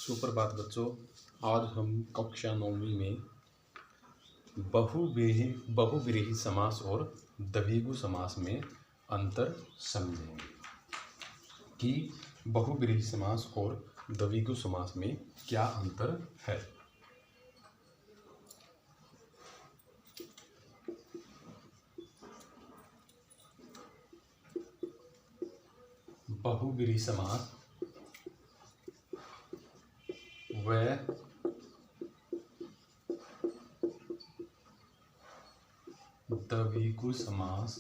सुप्रभात बच्चों। आज हम कक्षा 9वीं में बहुव्रीहि समास और द्विगु समास में अंतर समझेंगे कि बहुव्रीहि समास और द्विगु समास में क्या अंतर है। बहुव्रीहि समास व द्विगु समास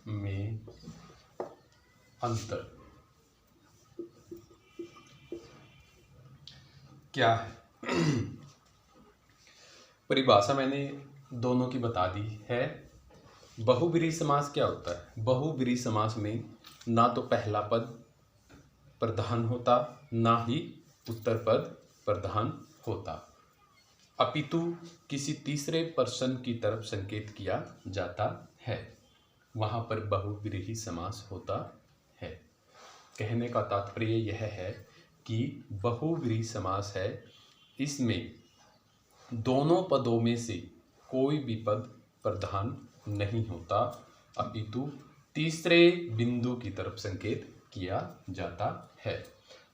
में अंतर क्या है। परिभाषा मैंने दोनों की बता दी है। बहुव्रीहि समास क्या होता है? बहुव्रीहि समास में ना तो पहला पद प्रधान होता, ना ही उत्तर पद प्रधान होता, अपितु किसी तीसरे पर्सन की तरफ संकेत किया जाता है, वहाँ पर बहुव्रीहि समास होता है। कहने का तात्पर्य यह है कि बहुव्रीहि समास है, इसमें दोनों पदों में से कोई भी पद प्रधान नहीं होता, अपितु तीसरे बिंदु की तरफ संकेत किया जाता है।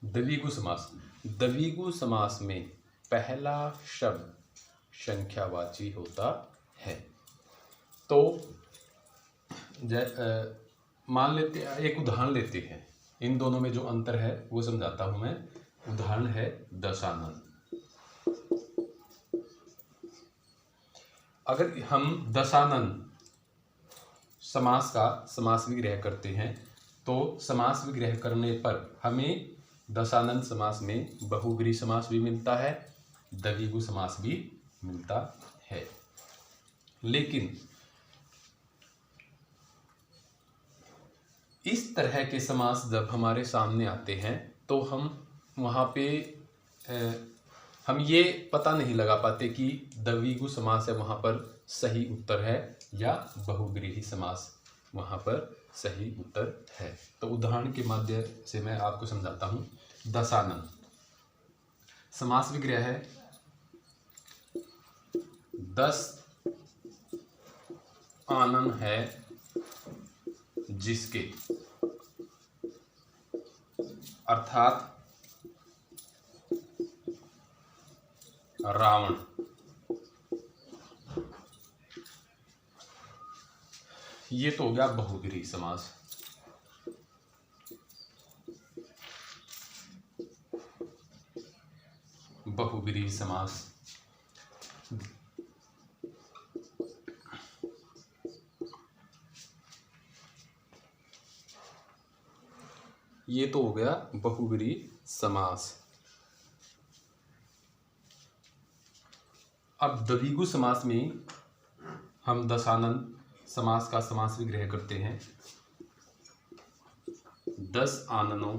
द्विगु समास, द्विगु समास में पहला शब्द संख्यावाची होता है। तो मान लेते हैं, एक उदाहरण लेते हैं, इन दोनों में जो अंतर है वो समझाता हूं मैं। उदाहरण है दशानन। अगर हम दशानन समास का समास विग्रह करते हैं तो समास विग्रह करने पर हमें दशानन समास में बहुव्रीहि समास भी मिलता है, द्विगु समास भी मिलता है। लेकिन इस तरह के समास जब हमारे सामने आते हैं तो हम वहाँ पे हम ये पता नहीं लगा पाते कि द्विगु समास है वहाँ पर सही उत्तर है या बहुव्रीहि समास वहाँ पर सही उत्तर है। तो उदाहरण के माध्यम से मैं आपको समझाता हूँ। दशानन समास विग्रह है, 10 आनन है जिसके, अर्थात रावण। ये तो हो गया बहुव्रीहि समास। बहुव्रीहि समास ये तो हो गया बहुव्रीहि समास। अब द्विगु समास में हम दशानन समास का समास विग्रह करते हैं। 10 आननों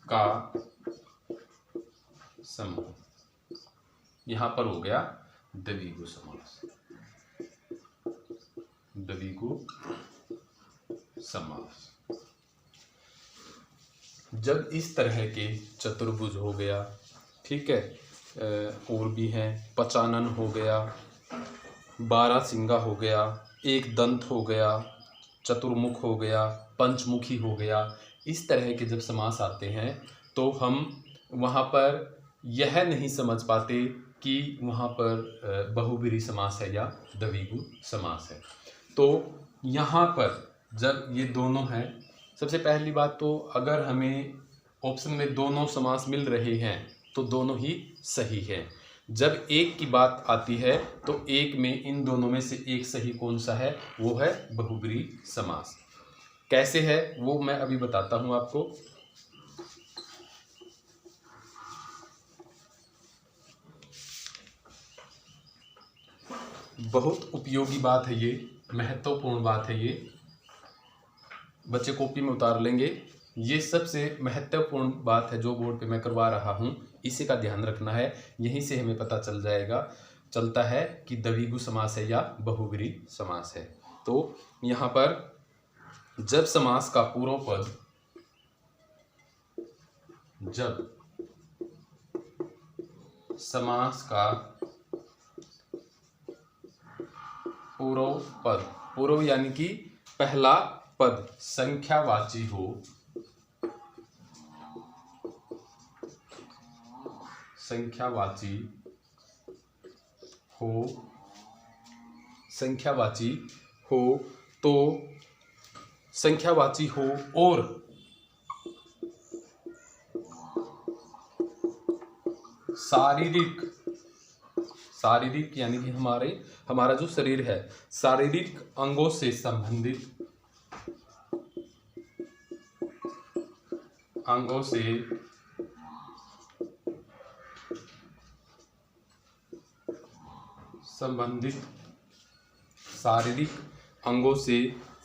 का समूह, यहां पर हो गया द्विगु समास। द्विगु समास जब इस तरह के चतुर्भुज हो गया, ठीक है, और भी हैं, पचानन हो गया, 12 सिंगा हो गया, एक दंत हो गया, चतुर्मुख हो गया, पंचमुखी हो गया, इस तरह के जब समास आते हैं तो हम वहाँ पर यह नहीं समझ पाते कि वहाँ पर बहुव्रीहि समास है या द्विगु समास है। तो यहाँ पर जब ये दोनों हैं, सबसे पहली बात तो अगर हमें ऑप्शन में दोनों समास मिल रहे हैं तो दोनों ही सही हैं। जब एक की बात आती है तो एक में, इन दोनों में से एक सही कौन सा है, वो है बहुव्रीहि समास। कैसे है वो मैं अभी बताता हूं आपको। बहुत उपयोगी बात है ये, महत्वपूर्ण बात है ये, बच्चे कॉपी में उतार लेंगे। ये सबसे महत्वपूर्ण बात है जो बोर्ड पे मैं करवा रहा हूँ, इसी का ध्यान रखना है। यहीं से हमें पता चलता है कि द्विगु समास है या बहुव्रीहि समास है। तो यहाँ पर जब समास का पूर्व पद जब समास का पूर्व पद, पूर्व यानी कि पहला पद संख्यावाची हो, संख्यावाची हो तो संख्यावाची हो और शारीरिक यानी कि हमारा जो शरीर है शारीरिक अंगों से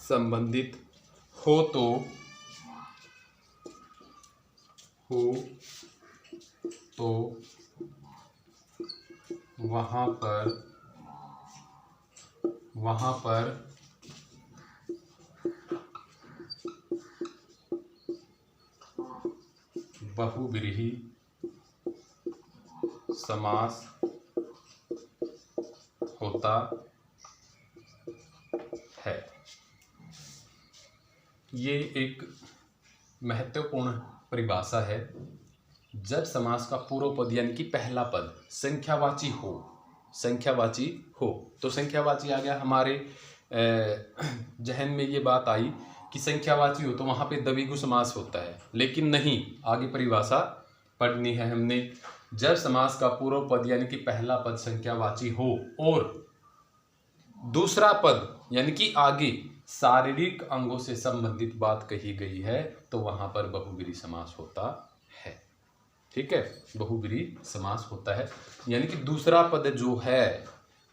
संबंधित हो तो वहाँ पर बहुव्रीहि समास होता है। ये एक महत्वपूर्ण परिभाषा है। जब समास का पूर्व पद यानी कि पहला पद संख्यावाची हो तो संख्यावाची आ गया। हमारे जहन में ये बात आई कि संख्यावाची हो तो वहाँ पे द्विगु समास होता है, लेकिन नहीं, आगे परिभाषा पढ़नी है हमने। जब समास का पूर्व पद यानी कि पहला पद संख्यावाची हो और दूसरा पद यानी कि आगे शारीरिक अंगों से संबंधित बात कही गई है तो वहां पर बहुव्रीहि समास होता है। ठीक है, बहुव्रीहि समास होता है यानी कि दूसरा पद जो है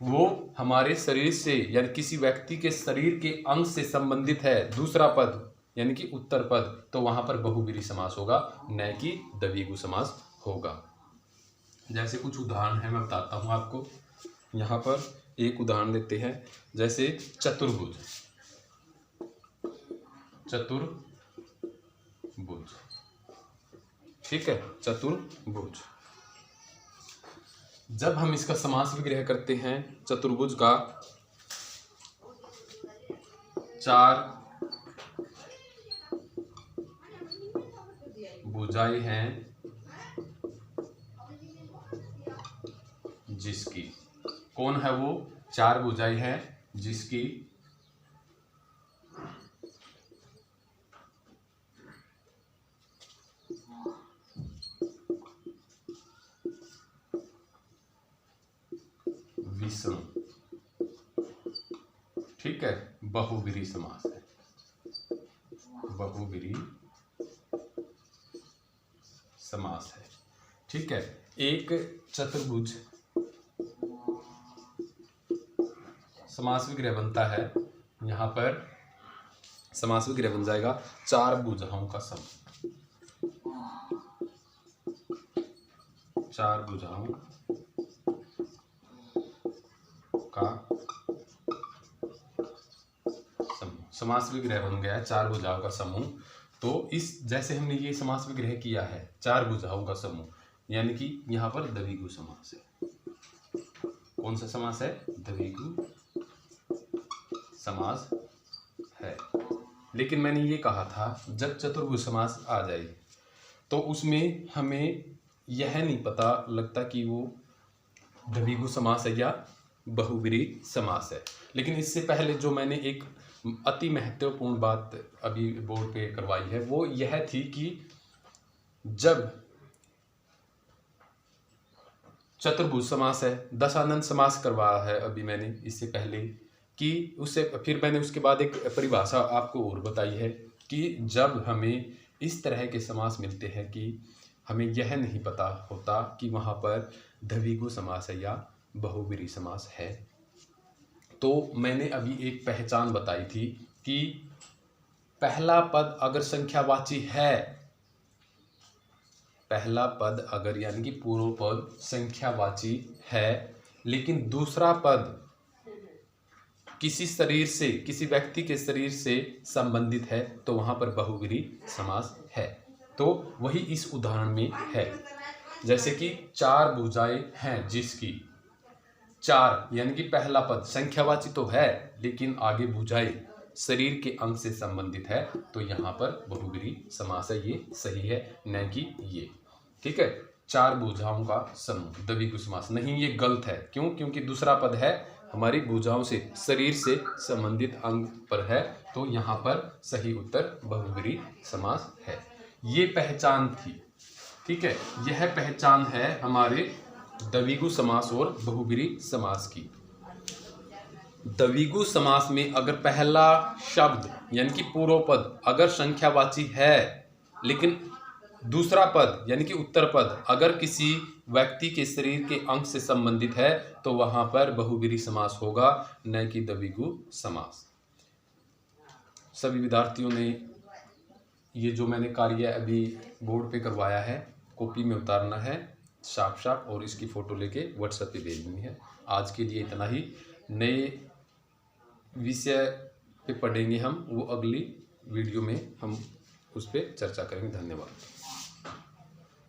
वो हमारे शरीर से यानी किसी व्यक्ति के शरीर के अंग से संबंधित है, दूसरा पद यानी कि उत्तर पद, तो वहां पर बहुव्रीहि समास होगा, न कि द्विगु समास होगा। जैसे कुछ उदाहरण है मैं बताता हूं आपको। यहाँ पर एक उदाहरण देते हैं, जैसे चतुर्भुज। ठीक है, चतुर्भुज। जब हम इसका समास विग्रह करते हैं, चतुर्भुज का 4 भुजाएं हैं जिसकी, कौन है वो? 4 भुजाएं हैं जिसकी विषम। ठीक है, बहुव्रीहि समास है, बहुव्रीहि समास है। ठीक है, एक चतुर्भुज समास विग्रह बनता है। यहाँ पर समास विग्रह बन जाएगा 4 भुजाओं का समूह, 4 भुजाओं का समूह। समास विग्रह बन गया है 4 भुजाओं का समूह। तो इस जैसे हमने ये समास विग्रह किया है 4 भुजाओं का समूह, यानी कि यहाँ पर द्विगु समास है। कौन सा समास है? द्विगु समास है। लेकिन मैंने ये कहा था जब चतुर्भुज समास आ जाए तो उसमें हमें यह नहीं पता लगता कि वो द्विगु समास है या बहुव्रीहि समास है। लेकिन इससे पहले जो मैंने एक अति महत्वपूर्ण बात अभी बोर्ड पे करवाई है वो यह थी कि जब चतुर्भुज समास है, दशानन समास करवाया है अभी मैंने इससे पहले, कि उससे फिर मैंने उसके बाद एक परिभाषा आपको और बताई है कि जब हमें इस तरह के समास मिलते हैं कि हमें यह नहीं पता होता कि वहाँ पर द्विगु समास है या बहुव्रीहि समास है, तो मैंने अभी एक पहचान बताई थी कि पहला पद अगर संख्यावाची है, पहला पद अगर यानी कि पूर्व पद संख्यावाची है, लेकिन दूसरा पद किसी शरीर से, किसी व्यक्ति के शरीर से संबंधित है, तो वहां पर बहुव्रीहि समास है। तो वही इस उदाहरण में है। जैसे कि 4 भुजाएं हैं जिसकी, 4 यानी कि पहला पद संख्यावाची तो है लेकिन आगे भुजाएं शरीर के अंग से संबंधित है, तो यहाँ पर बहुब्रीहि समास है, ये सही है, न कि ये। ठीक है, 4 भुजाओं का समूह द्विगु समास नहीं, ये गलत है। क्यों? क्योंकि दूसरा पद है हमारी भुजाओं से, शरीर से संबंधित अंग पर है, तो यहाँ पर सही उत्तर बहुब्रीहि समास है। ये पहचान थी। ठीक है, यह पहचान है हमारे द्विगु समास और बहुब्रीहि समास की। द्विगु समास में अगर पहला शब्द यानी कि पूर्व पद अगर संख्यावाची है, लेकिन दूसरा पद यानी कि उत्तर पद अगर किसी व्यक्ति के शरीर के अंग से संबंधित है, तो वहां पर बहुब्रीहि समास होगा, न कि द्विगु समास। सभी विद्यार्थियों ने ये जो मैंने कार्य अभी बोर्ड पे करवाया है, कॉपी में उतारना है साफ साफ और इसकी फ़ोटो लेके व्हाट्सएप पे भेजनी है। आज के लिए इतना ही। नए विषय पे पढ़ेंगे हम, वो अगली वीडियो में हम उस पर चर्चा करेंगे। धन्यवाद।